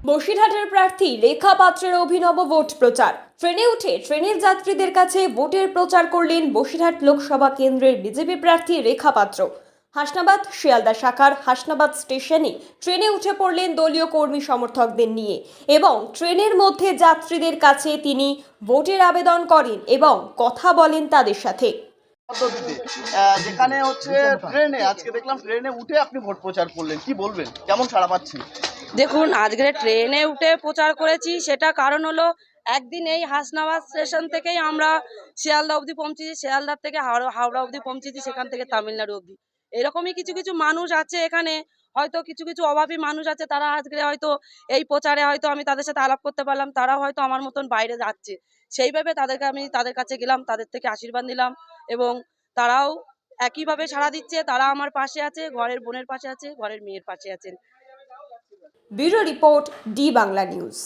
বসিরহাটের প্রার্থী রেখা পাত্রের অভিনব ভোট প্রচার। ট্রেনে উঠে ট্রেনের যাত্রীদের কাছে ভোটের প্রচার করলেন বসিরহাট লোকসভা কেন্দ্রের বিজেপি প্রার্থী রেখা পাত্র। হাসনাবাদ শিয়ালদা শাখার হাসনাবাদ স্টেশনে ট্রেনে উঠে পড়লেন দলীয় কর্মী সমর্থকদের নিয়ে এবং ট্রেনের মধ্যে যাত্রীদের কাছে তিনি ভোটের আবেদন করেন এবং কথা বলেন তাদের সাথে। পদ্ধতিতে যেখানে হচ্ছে ট্রেনে আজকে দেখলাম ট্রেনে উঠে আপনি ভোট প্রচার করলেন, কি বলবেন, কেমন সাড়া পাচ্ছেন? দেখুন, আজকে ট্রেনে উঠে প্রচার করেছি, সেটা কারণ হলো একদিন এই হাসনাবাদ স্টেশন থেকেই আমরা শিয়ালদা অবধি পৌঁছেছি, শিয়ালদার থেকে হাওড়া অবধি পৌঁছেছি, সেখান থেকে তামিলনাড়ু অবধি। এরকমই কিছু কিছু মানুষ আছে এখানে, হয়তো কিছু কিছু অভাবী মানুষ আছে, তারা আজকে হয়তো এই প্রচারে হয়তো আমি তাদের সাথে আলাপ করতে পারলাম, তারাও হয়তো আমার মতন বাইরে যাচ্ছে, সেইভাবে আমি তাদের কাছে গেলাম, তাদের থেকে আশীর্বাদ নিলাম এবং তারাও একইভাবে সাড়া দিচ্ছে। তারা আমার পাশে আছে, ঘরের বোনের পাশে আছে, ঘরের মেয়ের পাশে আছেন। Bureau report, D Bangla news.